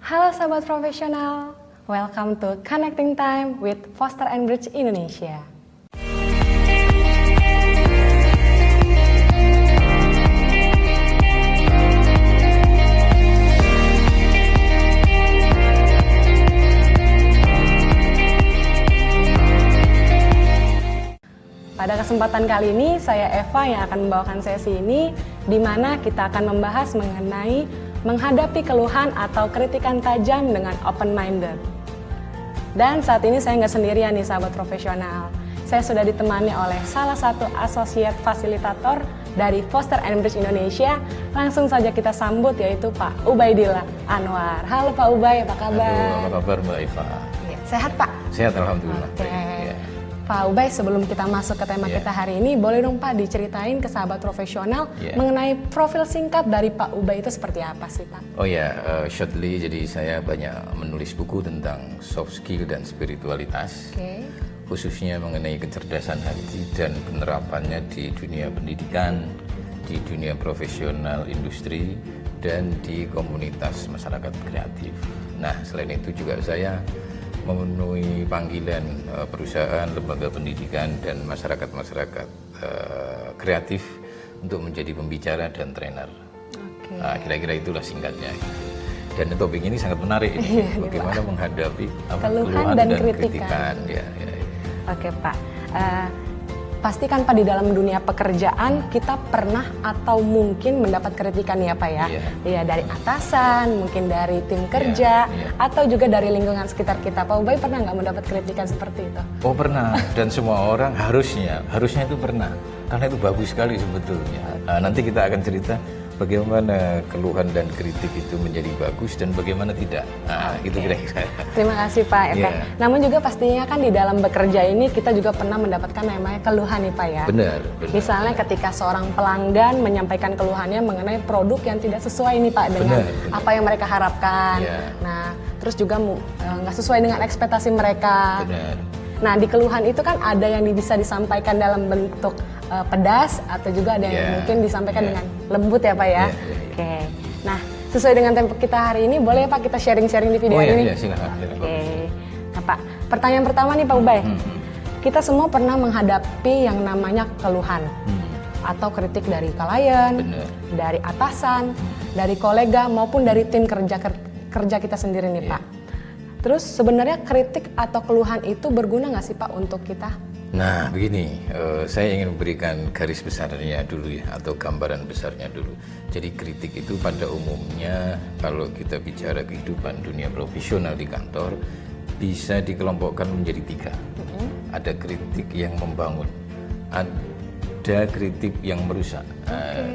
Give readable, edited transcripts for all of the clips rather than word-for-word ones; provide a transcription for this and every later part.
Halo sahabat profesional, welcome to Connecting Time with Foster & Bridge Indonesia. Pada kesempatan kali ini, saya Eva yang akan membawakan sesi ini, di mana kita akan membahas mengenai menghadapi keluhan atau kritikan tajam dengan open-minded. Dan saat ini saya nggak sendirian nih sahabat profesional. Saya sudah ditemani oleh salah satu associate fasilitator dari Foster & Bridge Indonesia. Langsung saja kita sambut, yaitu Pak Ubaidillah Anwar. Halo Pak Ubay, apa kabar? Halo, apa kabar Mbak Eva? Sehat Pak? Sehat, Alhamdulillah. Oke. Ya. Pak Ubay, sebelum kita masuk ke tema kita hari ini, boleh dong Pak diceritain ke sahabat profesional mengenai profil singkat dari Pak Ubay itu seperti apa sih Pak? Oh ya, shortly, jadi saya banyak menulis buku tentang soft skill dan spiritualitas, khususnya mengenai kecerdasan hati dan penerapannya di dunia pendidikan, di dunia profesional industri, dan di komunitas masyarakat kreatif. Nah, selain itu juga saya memenuhi panggilan perusahaan, lembaga pendidikan, dan masyarakat-masyarakat kreatif untuk menjadi pembicara dan trainer. Nah, kira-kira itulah singkatnya. Dan topik ini sangat menarik ini, bagaimana menghadapi keluhan dan kritikan. Ya. Oke Pak, pastikan Pak di dalam dunia pekerjaan kita pernah atau mungkin mendapat kritikan ya Pak ya? Iya, dari atasan, mungkin dari tim kerja, atau juga dari lingkungan sekitar kita. Pak Ubay pernah nggak mendapat kritikan seperti itu? Oh pernah, dan semua orang harusnya itu pernah, karena itu bagus sekali sebetulnya. Nanti kita akan cerita bagaimana keluhan dan kritik itu menjadi bagus dan bagaimana tidak. Gitu kira-kira. Terima kasih Pak. Namun juga pastinya kan di dalam bekerja ini kita juga pernah mendapatkan namanya keluhan nih Pak ya. Benar. Misalnya ketika seorang pelanggan menyampaikan keluhannya mengenai produk yang tidak sesuai nih Pak dengan apa yang mereka harapkan. Nah, terus juga nggak sesuai dengan ekspektasi mereka. Benar. Nah, di keluhan itu kan ada yang bisa disampaikan dalam bentuk pedas atau juga ada yang mungkin disampaikan dengan lembut ya Pak ya. Oke. Nah, sesuai dengan tempo kita hari ini, boleh ya Pak kita sharing-sharing di video ini? Iya, silakan. Oke. Nah Pak, pertanyaan pertama nih Pak Ubay. Kita semua pernah menghadapi yang namanya keluhan atau kritik dari klien, dari atasan, dari kolega maupun dari tim kerja kita sendiri nih Pak. Terus sebenarnya kritik atau keluhan itu berguna nggak sih Pak untuk kita? Nah begini, saya ingin memberikan garis besarnya dulu ya, atau gambaran besarnya dulu. Jadi kritik itu pada umumnya kalau kita bicara kehidupan dunia profesional di kantor, bisa dikelompokkan menjadi 3. Ada kritik yang membangun, ada kritik yang merusak,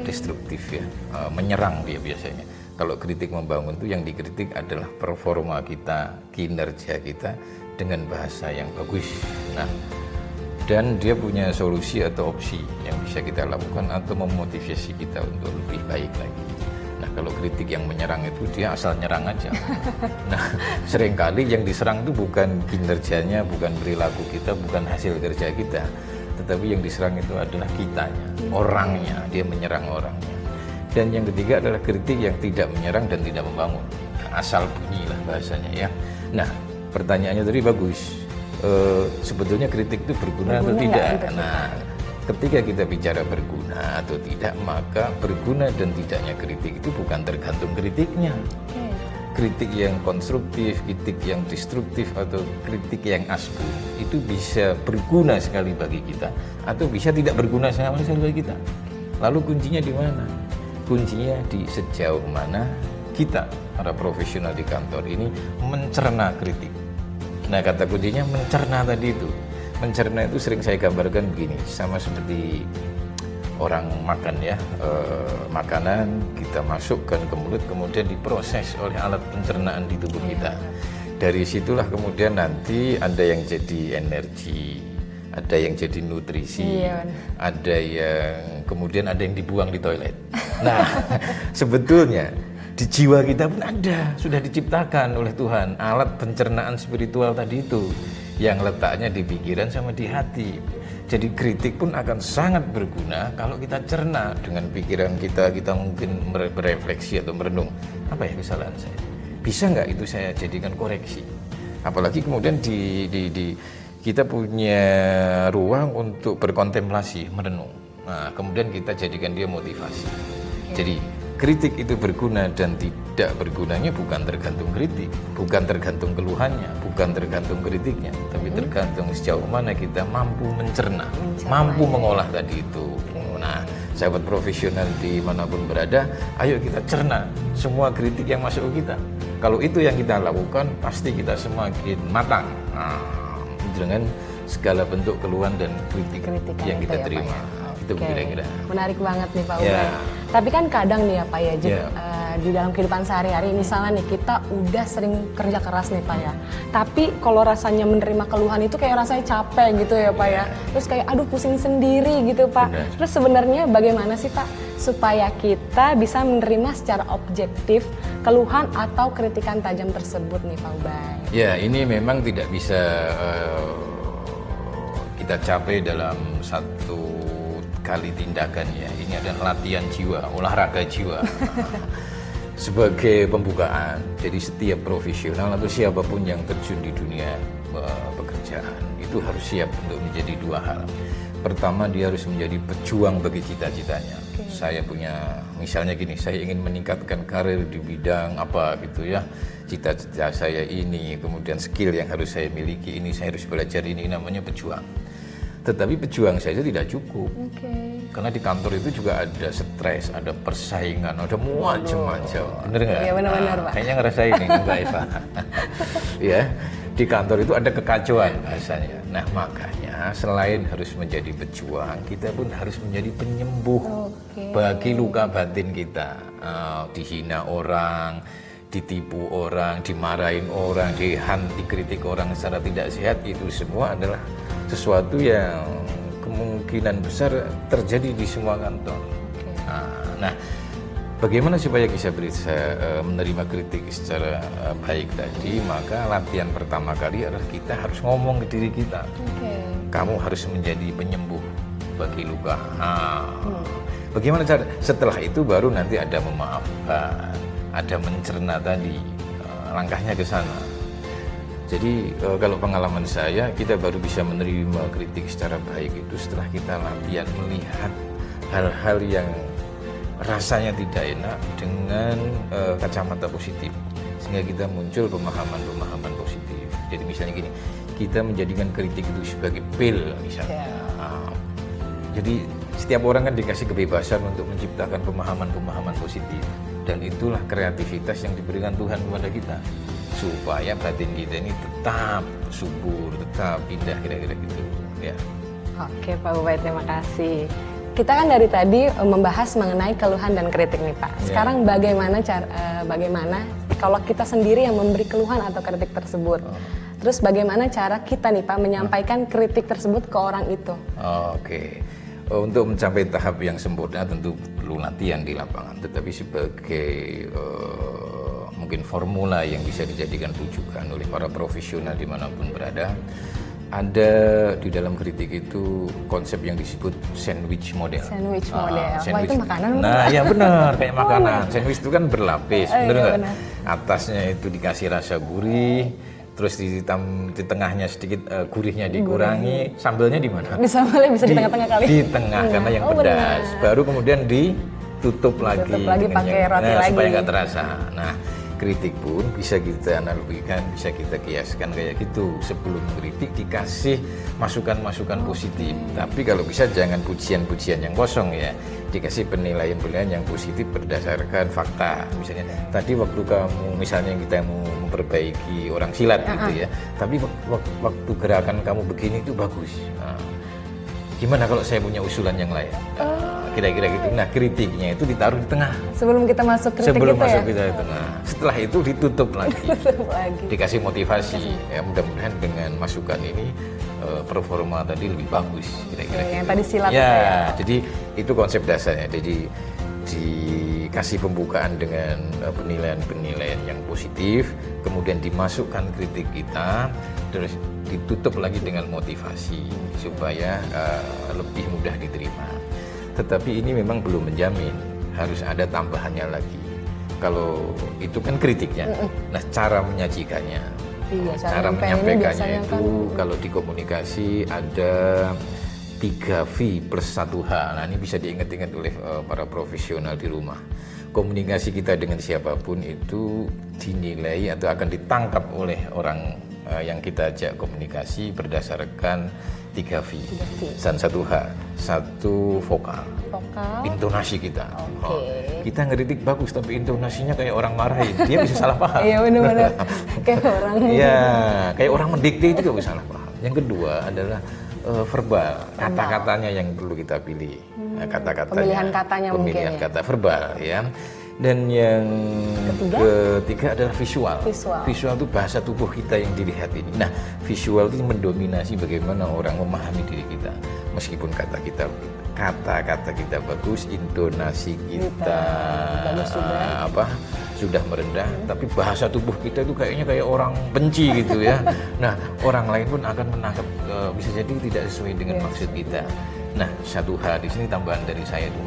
destruktif ya, menyerang dia biasanya. Kalau kritik membangun itu yang dikritik adalah performa kita, kinerja kita dengan bahasa yang bagus. Nah, dan dia punya solusi atau opsi yang bisa kita lakukan atau memotivasi kita untuk lebih baik lagi. Nah, kalau kritik yang menyerang itu dia asal nyerang aja. Nah, seringkali yang diserang itu bukan kinerjanya, bukan perilaku kita, bukan hasil kerja kita, tetapi yang diserang itu adalah kitanya, orangnya, dia menyerang orangnya. Dan yang ketiga adalah kritik yang tidak menyerang dan tidak membangun. Nah, asal bunyi lah bahasanya ya. Nah, pertanyaannya tadi bagus. Sebetulnya kritik itu berguna atau tidak? Nah, ketika kita bicara berguna atau tidak, maka berguna dan tidaknya kritik itu bukan tergantung kritiknya. Kritik yang konstruktif, kritik yang destruktif, atau kritik yang asbun itu bisa berguna sekali bagi kita atau bisa tidak berguna sama sekali bagi kita. Lalu kuncinya di mana? Kuncinya di sejauh mana kita, para profesional di kantor ini, mencerna kritik. Nah, kata kuncinya mencerna tadi itu. Mencerna itu sering saya gambarkan begini, sama seperti orang makan ya, makanan kita masukkan ke mulut, kemudian diproses oleh alat pencernaan di tubuh kita. Dari situlah kemudian nanti ada yang jadi energi, ada yang jadi nutrisi, ada yang kemudian ada yang dibuang di toilet. Nah, sebetulnya di jiwa kita pun ada, sudah diciptakan oleh Tuhan alat pencernaan spiritual tadi itu yang letaknya di pikiran sama di hati. Jadi kritik pun akan sangat berguna kalau kita cerna dengan pikiran kita mungkin berefleksi atau merenung, apa ya kesalahan saya? bisa nggak itu saya jadikan koreksi? Apalagi kemudian kita punya ruang untuk berkontemplasi, merenung. Nah, kemudian kita jadikan dia motivasi. Jadi kritik itu berguna dan tidak bergunanya bukan tergantung kritik, bukan tergantung keluhannya, bukan tergantung kritiknya, tapi tergantung sejauh mana kita mampu mencerna, mampu mengolah tadi itu. Nah, sahabat profesional dimanapun berada, ayo kita cerna semua kritik yang masuk ke kita. Kalau itu yang kita lakukan, pasti kita semakin matang dengan segala bentuk keluhan dan kritik yang kita terima. Itu kira-kira. Menarik banget nih Pak Ubay. Tapi kan kadang nih ya Pak ya, di dalam kehidupan sehari-hari misalnya nih kita udah sering kerja keras nih Pak ya. Tapi kalau rasanya menerima keluhan itu kayak rasanya capek gitu ya Pak ya. Terus kayak aduh pusing sendiri gitu Pak. Benar. Terus sebenarnya bagaimana sih Pak supaya kita bisa menerima secara objektif keluhan atau kritikan tajam tersebut nih Pak Ubay? Ya, ini memang tidak bisa kita capai dalam satu kali tindakan ya. Ini adalah latihan jiwa, olahraga jiwa. Sebagai pembukaan, jadi setiap profesional atau siapapun yang terjun di dunia pekerjaan itu harus siap untuk menjadi dua hal. Pertama, dia harus menjadi pejuang bagi cita-citanya. Saya punya, misalnya gini, saya ingin meningkatkan karir di bidang apa gitu ya. Cita-cita saya ini, kemudian skill yang harus saya miliki ini, saya harus belajar ini, namanya pejuang. Tetapi pejuang saja tidak cukup, karena di kantor itu juga ada stres, ada persaingan, ada macam-macam, bener nggak? Iya benar-benar Pak. Kayaknya ngerasain nih Mbak Eva. Ya, di kantor itu ada kekacauan bahasanya. Nah makanya selain harus menjadi pejuang, kita pun harus menjadi penyembuh bagi luka batin kita. Dihina orang, ditipu orang, dimarahin orang, dikritik orang secara tidak sehat, itu semua adalah sesuatu yang kemungkinan besar terjadi di semua kantor. Nah, bagaimana supaya bisa menerima kritik secara baik tadi? Maka latihan pertama kali adalah kita harus ngomong ke diri kita. Kamu harus menjadi penyembuh bagi luka. Bagaimana cara? Setelah itu baru nanti ada memaafkan, ada mencerna tadi, langkahnya ke sana. Jadi kalau pengalaman saya, kita baru bisa menerima kritik secara baik itu setelah kita latihan melihat hal-hal yang rasanya tidak enak dengan kacamata positif, sehingga kita muncul pemahaman-pemahaman positif. Jadi misalnya gini, kita menjadikan kritik itu sebagai pil misalnya. Jadi setiap orang kan dikasih kebebasan untuk menciptakan pemahaman-pemahaman positif, dan itulah kreativitas yang diberikan Tuhan kepada kita supaya batin kita ini tetap subur, tetap indah, kira-kira gitu ya. Oke Pak Ubay, terima kasih. Kita kan dari tadi membahas mengenai keluhan dan kritik nih Pak. Sekarang bagaimana kalau kita sendiri yang memberi keluhan atau kritik tersebut? Terus bagaimana cara kita nih Pak menyampaikan kritik tersebut ke orang itu? Oke. Untuk mencapai tahap yang sempurna tentu perlu latihan di lapangan, tetapi sebagai mungkin formula yang bisa dijadikan rujukan oleh para profesional dimanapun berada, ada di dalam kritik itu konsep yang disebut sandwich model. Sandwich model. Wah, itu makanan? Nah, ya benar, kayak makanan. Sandwich itu kan berlapis, benar nggak? Atasnya itu dikasih rasa gurih, terus di tengahnya sedikit gurihnya dikurangi, sambelnya di mana? Sambalnya bisa di tengah-tengah kali. Di tengah, karena yang pedas. Baru kemudian ditutup lagi pakai roti lagi supaya nggak terasa. Nah, kritik pun bisa kita analogikan, bisa kita kiaskan kayak gitu. Sebelum kritik dikasih masukan-masukan positif. Tapi kalau bisa jangan pujian-pujian yang kosong ya. Dikasih penilaian-penilaian yang positif berdasarkan fakta. Misalnya tadi waktu kamu misalnya kita mau memperbaiki orang silat gitu ya. Tapi waktu gerakan kamu begini itu bagus. Nah, gimana kalau saya punya usulan yang lain? Kira-kira gitu. Nah, kritiknya itu ditaruh di tengah. Sebelum kita masuk kritik Sebelum itu masuk ya? kita di tengah. Setelah itu ditutup lagi. Dikasih motivasi. Ya, mudah-mudahan dengan masukan ini performa tadi lebih bagus. Kira-kira gitu. Yang tadi silat ya, itu ya? Jadi itu konsep dasarnya. Jadi dikasih pembukaan dengan penilaian-penilaian yang positif, kemudian dimasukkan kritik kita, terus ditutup lagi dengan motivasi supaya lebih mudah diterima. Tetapi ini memang belum menjamin, harus ada tambahannya lagi. kalau itu kan kritiknya. Nah, cara menyajikannya. Iya, Cara menyampaikannya itu kalau di komunikasi ada 3V plus 1H. Nah, ini bisa diingat-ingat oleh para profesional di rumah. Komunikasi kita dengan siapapun itu dinilai atau akan ditangkap oleh orang yang kita ajak komunikasi berdasarkan 3V dan 1H. Satu vokal, intonasi kita. Kita ngeritik bagus tapi intonasinya kayak orang marahin, dia bisa salah paham. Iya, benar-benar kayak orang. Iya, kayak orang mendikte itu juga bisa salah paham. Yang kedua adalah verbal, kata-katanya yang perlu kita pilih. Kata-katanya, pemilihan katanya pemilihan mungkin kata verbal ya. Dan yang ketiga adalah visual. Visual itu bahasa tubuh kita yang dilihat ini. Nah, visual itu mendominasi bagaimana orang memahami diri kita. Meskipun kata-kata kita bagus, intonasi kita sudah merendah, tapi bahasa tubuh kita itu kayaknya kayak orang benci gitu ya. Nah, orang lain pun akan menangkap, bisa jadi tidak sesuai dengan maksud kita. Nah, 1H di sini tambahan dari saya itu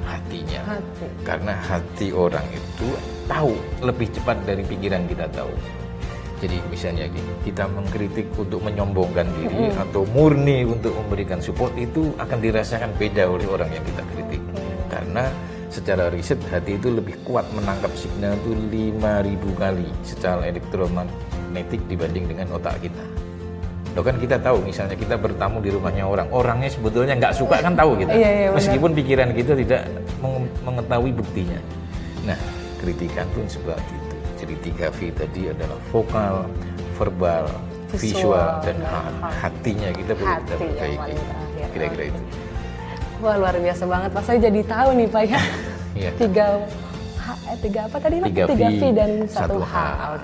hatinya. Karena hati orang itu tahu lebih cepat dari pikiran kita tahu. Jadi misalnya gini, kita mengkritik untuk menyombongkan diri atau murni untuk memberikan support itu akan dirasakan beda oleh orang yang kita kritik. Karena secara riset hati itu lebih kuat menangkap signal itu 5.000 kali secara elektromagnetik dibanding dengan otak kita. Loh kan kita tahu misalnya kita bertamu di rumahnya orangnya sebetulnya nggak suka kan tahu kita, meskipun pikiran kita tidak mengetahui buktinya. Nah, kritikan pun seperti itu. Jadi 3V tadi adalah vokal, verbal, visual dan hatinya kita perlu kita perbaiki. Kira-kira itu. Wah, luar biasa banget Pak. Saya jadi tahu nih Pak ya. Tiga apa tadi Pak? 3V dan 1H.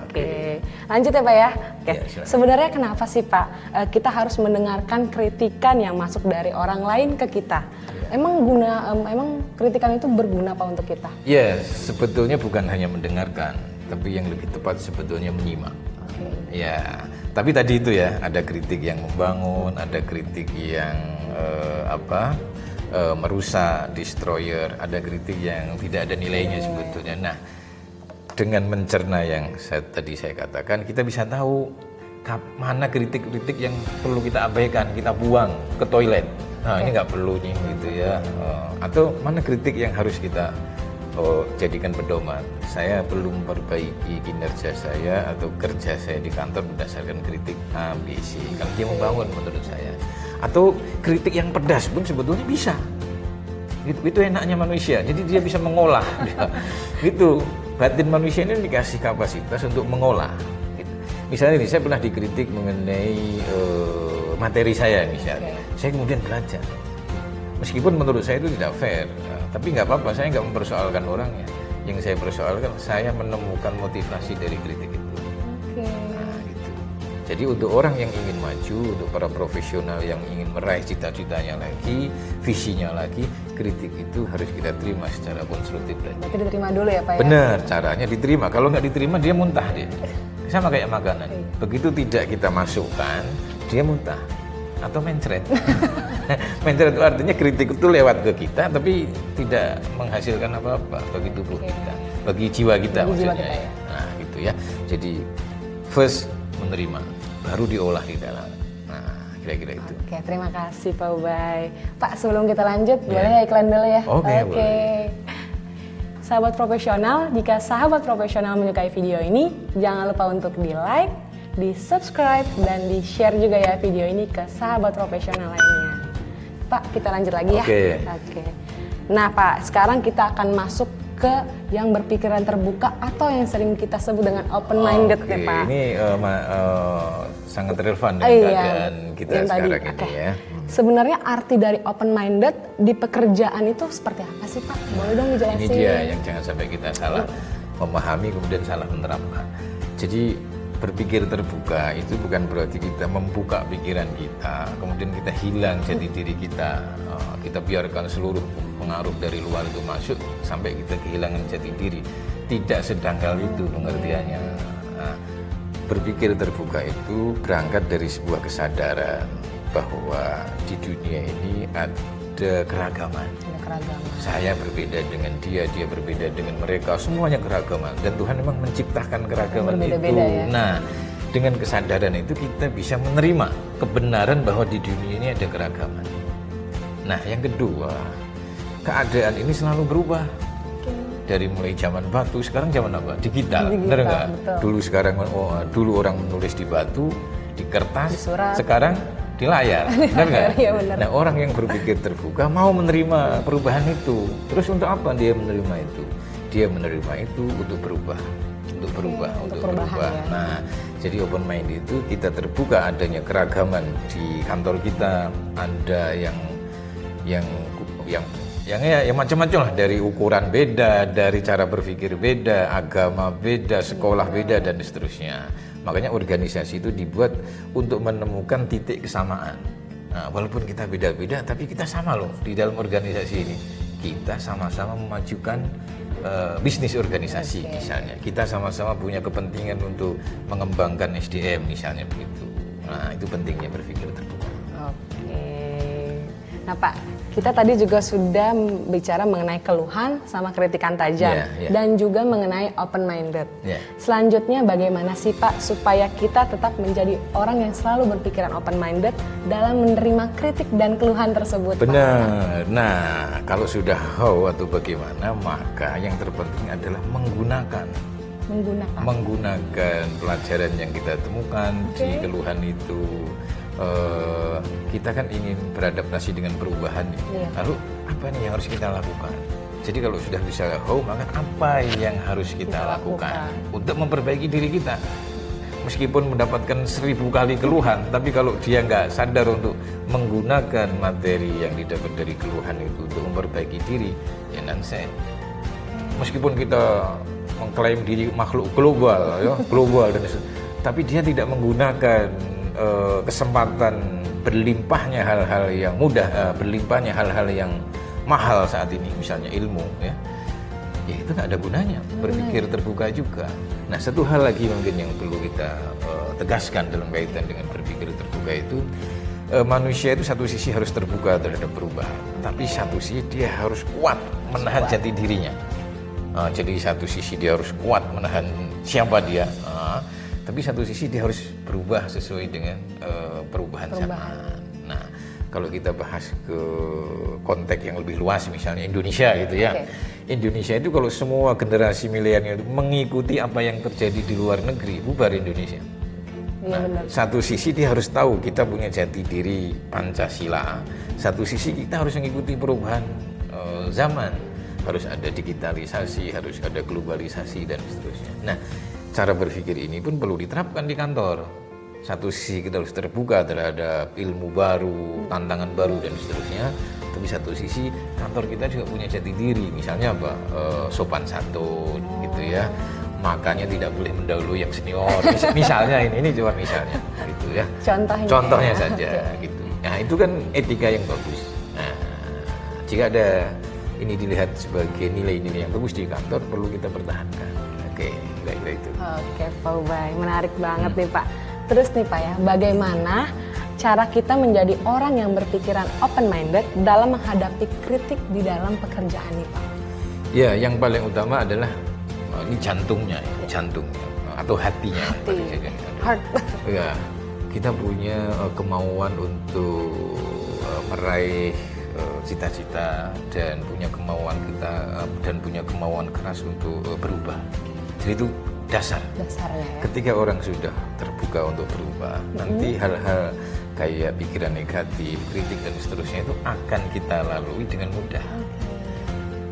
Oke. Lanjut ya Pak ya. Oke. Sebenarnya kenapa sih Pak kita harus mendengarkan kritikan yang masuk dari orang lain ke kita? Emang kritikan itu berguna Pak untuk kita? Ya, sebetulnya bukan hanya mendengarkan, tapi yang lebih tepat sebetulnya menyimak. Ya, tapi tadi itu ya, ada kritik yang membangun, ada kritik yang merusak, destroyer, ada kritik yang tidak ada nilainya sebetulnya. Nah, dengan mencerna yang tadi saya katakan, kita bisa tahu mana kritik-kritik yang perlu kita abaikan, kita buang ke toilet. Nah, ini nggak perlu nih gitu ya. Atau mana kritik yang harus kita jadikan pedoman. Saya perlu memperbaiki kinerja saya atau kerja saya di kantor berdasarkan kritik A, B, C. Kalau dia membangun menurut saya. Atau kritik yang pedas pun sebetulnya bisa. Itu enaknya manusia. Jadi dia bisa mengolah. Gitu. Batin manusia ini dikasih kapasitas untuk mengolah. Gitu. Misalnya saya pernah dikritik mengenai materi saya misalnya. Saya kemudian belajar. Meskipun menurut saya itu tidak fair, tapi nggak apa-apa, saya nggak mempersoalkan orangnya. Yang saya persoalkan, saya menemukan motivasi dari kritik itu. Nah, gitu. Jadi untuk orang yang ingin maju, untuk para profesional yang ingin meraih cita-citanya lagi, visinya lagi, kritik itu harus kita terima secara konstruktif. Berarti diterima dulu ya Pak ya? Benar, caranya diterima. Kalau nggak diterima, dia muntah dia. Sama kayak makanan. Begitu tidak kita masukkan, dia muntah. Atau mencret. Mencret itu artinya kritik itu lewat ke kita tapi tidak menghasilkan apa-apa bagi tubuh kita, bagi jiwa kita maksudnya. Nah, gitu ya. Jadi first menerima, baru diolah di dalam. Nah, kira-kira itu. Oke, terima kasih Pak Ubay. Pak, sebelum kita lanjut, boleh ya iklan dulu ya? Oke. Sahabat profesional, jika sahabat profesional menyukai video ini, jangan lupa untuk di-like, di-subscribe, dan di-share juga ya video ini ke sahabat profesional lainnya. Pak, kita lanjut lagi ya. Oke. Nah Pak, sekarang kita akan masuk ke yang berpikiran terbuka atau yang sering kita sebut dengan open-minded nih Pak. Ini sangat relevan dengan keadaan kita sekarang ini ya. Sebenarnya arti dari open-minded di pekerjaan itu seperti apa sih Pak? Boleh dong dijelasin? Ini dia yang jangan sampai kita salah memahami kemudian salah menerapkan. Jadi berpikir terbuka itu bukan berarti kita membuka pikiran kita, kemudian kita hilang jati diri kita, kita biarkan seluruh pengaruh dari luar itu masuk sampai kita kehilangan jati diri. Tidak sedangkal itu pengertiannya. Nah, berpikir terbuka itu berangkat dari sebuah kesadaran bahwa di dunia ini ada keragaman. Ada keragaman. Saya berbeda dengan dia berbeda dengan mereka, semuanya keragaman. Dan Tuhan memang menciptakan keragaman itu. Ya? Nah, dengan kesadaran itu kita bisa menerima kebenaran bahwa di dunia ini ada keragaman. Nah, yang kedua, keadaan ini selalu berubah. Dari mulai zaman batu, sekarang zaman apa? Digital, benar nggak? Dulu orang menulis di batu, di kertas, di surat. Sekarang di layar, benar nggak? Ya, benar. Nah, orang yang berpikir terbuka mau menerima perubahan itu. Terus untuk apa dia menerima itu? Dia menerima itu untuk berubah, untuk berubah. Ya. Nah, jadi open mind itu kita terbuka adanya keragaman di kantor kita, ada yang macam-macam lah, dari ukuran beda, dari cara berpikir beda, agama beda, sekolah beda, dan seterusnya. Makanya organisasi itu dibuat untuk menemukan titik kesamaan. Nah, walaupun kita beda-beda, tapi kita sama loh di dalam organisasi ini. Kita sama-sama memajukan bisnis organisasi misalnya. Kita sama-sama punya kepentingan untuk mengembangkan SDM misalnya begitu. Nah, itu pentingnya berpikir terbuka. Nah Pak, kita tadi juga sudah bicara mengenai keluhan sama kritikan tajam dan juga mengenai open minded. Selanjutnya bagaimana sih Pak supaya kita tetap menjadi orang yang selalu berpikiran open minded dalam menerima kritik dan keluhan tersebut? Benar. Nah, kalau sudah how atau bagaimana, maka yang terpenting adalah menggunakan pelajaran yang kita temukan di keluhan itu. Kita kan ingin beradaptasi dengan perubahan. Lalu apa nih yang harus kita lakukan? Jadi kalau sudah bisa how, maka apa yang harus kita lakukan untuk memperbaiki diri kita? Meskipun mendapatkan 1000 kali keluhan, tapi kalau dia nggak sadar untuk menggunakan materi yang didapat dari keluhan itu untuk memperbaiki diri, ya nonsense. Meskipun kita mengklaim diri makhluk global, dan tapi dia tidak menggunakan kesempatan berlimpahnya hal-hal yang mudah, berlimpahnya hal-hal yang mahal saat ini, misalnya ilmu, ya itu nggak ada gunanya. Berpikir terbuka juga. Nah, satu hal lagi mungkin yang perlu kita tegaskan dalam kaitan dengan berpikir terbuka itu, manusia itu satu sisi harus terbuka terhadap perubahan, tapi satu sisi dia harus kuat menahan jati dirinya. Jadi satu sisi dia harus kuat menahan siapa dia. Tapi satu sisi dia harus berubah sesuai dengan perubahan zaman. Nah, kalau kita bahas ke konteks yang lebih luas, misalnya Indonesia gitu ya. Indonesia itu kalau semua generasi milenial mengikuti apa yang terjadi di luar negeri, bubar Indonesia. Nah, satu sisi dia harus tahu kita punya jati diri Pancasila. Satu sisi kita harus mengikuti perubahan zaman. Harus ada digitalisasi, harus ada globalisasi, dan seterusnya. Nah, cara berpikir ini pun perlu diterapkan di kantor. Satu sisi kita harus terbuka terhadap ilmu baru, tantangan baru, dan seterusnya. Tapi satu sisi kantor kita juga punya jati diri. Misalnya apa? Sopan santun, gitu ya. Makanya tidak boleh mendahului yang senior. Misalnya ini cuma misalnya, gitu ya. Contohnya saja, gitu. Nah, itu kan etika yang bagus. Nah, jika ada ini dilihat sebagai nilai-nilai yang bagus di kantor, perlu kita pertahankan. Kira-kira itu. Pak Ubay, menarik banget nih Pak. Terus nih Pak ya, bagaimana cara kita menjadi orang yang berpikiran open-minded dalam menghadapi kritik di dalam pekerjaan nih Pak? Ya, yang paling utama adalah ini jantungnya atau hatinya. Heart. Ya, kita punya kemauan untuk meraih cita-cita dan punya kemauan keras untuk berubah. Jadi itu dasarnya. Ketika orang sudah terbuka untuk berubah, nanti hal-hal kayak pikiran negatif, kritik, dan seterusnya itu akan kita lalui dengan mudah.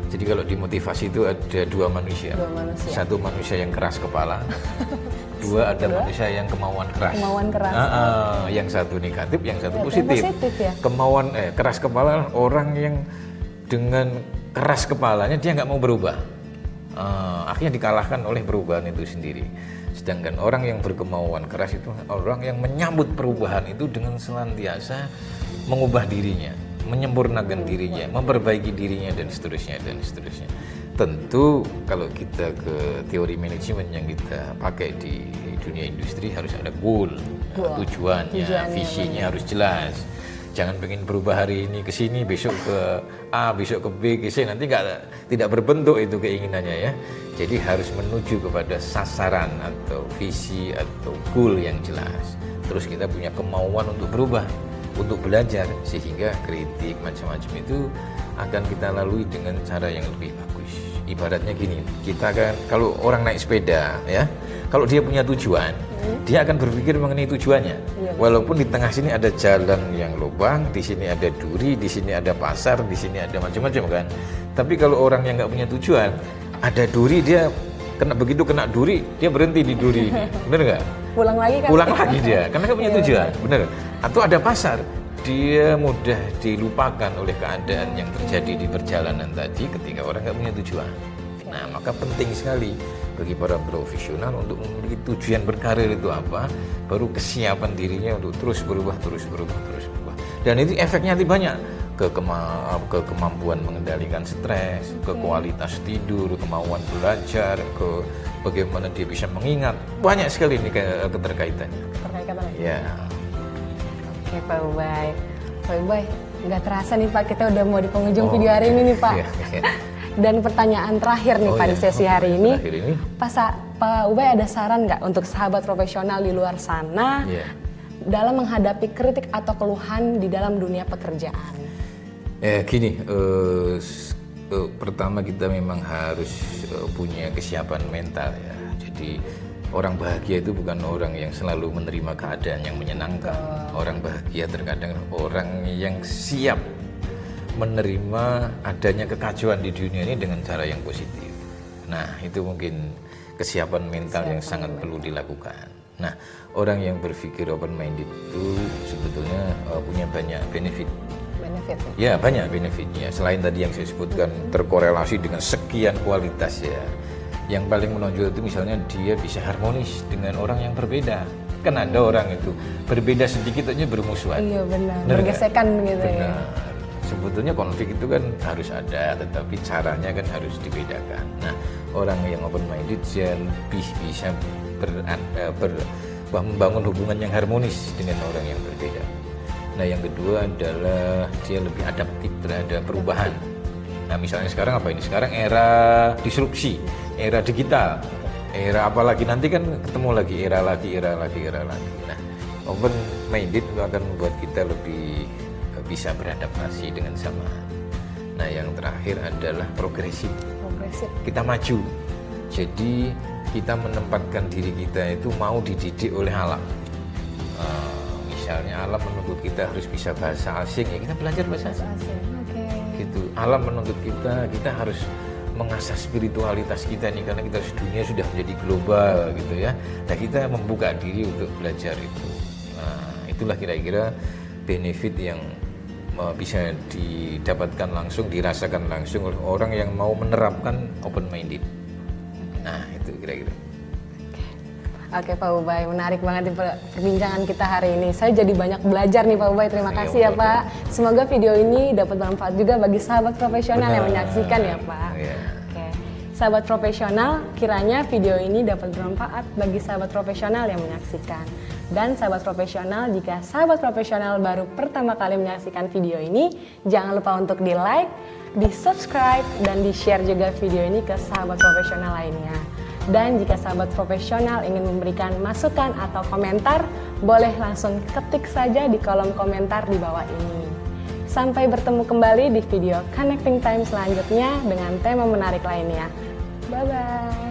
Jadi kalau dimotivasi itu ada dua manusia. Satu manusia yang keras kepala, dua ada manusia yang kemauan keras. Yang satu negatif, yang satu positif. Ya? Keras kepala orang yang dengan keras kepalanya dia nggak mau berubah. Akhirnya dikalahkan oleh perubahan itu sendiri. Sedangkan orang yang berkemauan keras itu orang yang menyambut perubahan itu dengan senantiasa mengubah dirinya, menyempurnakan dirinya, memperbaiki dirinya, dan seterusnya. Tentu kalau kita ke teori manajemen yang kita pakai di dunia industri harus ada goal, tujuannya, visinya harus jelas. Jangan pengen berubah hari ini ke sini, besok ke A, besok ke B, ke C, nanti tidak berbentuk itu keinginannya ya. Jadi harus menuju kepada sasaran atau visi atau goal yang jelas. Terus kita punya kemauan untuk berubah, untuk belajar, sehingga kritik macam-macam itu akan kita lalui dengan cara yang lebih bagus. Ibaratnya gini, kita kan kalau orang naik sepeda ya, kalau dia punya tujuan, dia akan berpikir mengenai tujuannya. Walaupun di tengah sini ada jalan yang lubang, di sini ada duri, di sini ada pasar, di sini ada macam-macam kan. Tapi kalau orang yang nggak punya tujuan, ada duri, dia begitu kena duri, dia berhenti di duri, bener nggak? Pulang lagi kan? Pulang lagi dia, karena nggak punya tujuan, bener. Atau ada pasar, dia mudah dilupakan oleh keadaan yang terjadi di perjalanan tadi ketika orang nggak punya tujuan. Nah, maka penting sekali bagi para profesional untuk memiliki tujuan berkarir itu apa, baru kesiapan dirinya untuk terus berubah. Dan itu efeknya nanti banyak ke kemampuan mengendalikan stres, ke kualitas tidur, kemauan belajar, ke bagaimana dia bisa mengingat. Banyak sekali ini keterkaitannya. Ya. Oke Pak Ubay. Pak Ubay, nggak terasa nih Pak, kita udah mau di penghujung video hari ini nih Pak. Iya. Dan pertanyaan terakhir nih Pak di sesi hari ini. Pak Ubay ada saran nggak untuk sahabat profesional di luar sana dalam menghadapi kritik atau keluhan di dalam dunia pekerjaan? Pertama kita memang harus punya kesiapan mental ya. Jadi orang bahagia itu bukan orang yang selalu menerima keadaan yang menyenangkan. Orang bahagia terkadang orang yang siap menerima adanya kekacauan di dunia ini dengan cara yang positif. Nah, itu mungkin kesiapan mental yang sangat perlu dilakukan. Nah, orang yang berpikir open minded itu sebetulnya punya banyak benefit. Ya, banyak benefitnya. Selain tadi yang saya sebutkan terkorelasi dengan sekian kualitas ya. Yang paling menonjol itu misalnya dia bisa harmonis dengan orang yang berbeda. Kan ada orang itu berbeda sedikit aja bermusuhan. Iya benar. Bergesekan gitu ya. Sebetulnya konflik itu kan harus ada, tetapi caranya kan harus dibedakan. Nah, orang yang open minded dia lebih bisa membangun hubungan yang harmonis dengan orang yang berbeda. Nah, yang kedua adalah dia lebih adaptif terhadap perubahan. Nah, misalnya sekarang apa ini? Sekarang era disrupsi, era digital, era apalagi nanti kan ketemu lagi era lagi. Nah, open minded itu akan membuat kita lebih bisa beradaptasi dengan zaman. Nah, yang terakhir adalah progresif. Kita maju. Jadi kita menempatkan diri kita itu mau dididik oleh alam. Misalnya alam menuntut kita harus bisa bahasa asing, ya kita belajar bahasa asing. Gitu. Alam menuntut kita harus mengasah spiritualitas kita nih karena kita dunia sudah menjadi global gitu ya. Nah, kita membuka diri untuk belajar itu. Nah, itulah kira-kira benefit yang bisa didapatkan langsung, dirasakan langsung oleh orang yang mau menerapkan open minded. Nah, itu kira-kira. Oke Pak Ubay, menarik banget nih perbincangan kita hari ini. Saya jadi banyak belajar nih Pak Ubay, terima kasih ya Pak. Semoga video ini dapat bermanfaat juga bagi sahabat profesional yang menyaksikan ya Pak. Oke. Sahabat profesional, kiranya video ini dapat bermanfaat bagi sahabat profesional yang menyaksikan. Dan sahabat profesional, jika sahabat profesional baru pertama kali menyaksikan video ini, jangan lupa untuk di like, di subscribe, dan di share juga video ini ke sahabat profesional lainnya. Dan jika sahabat profesional ingin memberikan masukan atau komentar, boleh langsung ketik saja di kolom komentar di bawah ini. Sampai bertemu kembali di video Connecting Time selanjutnya dengan tema menarik lainnya. Bye-bye.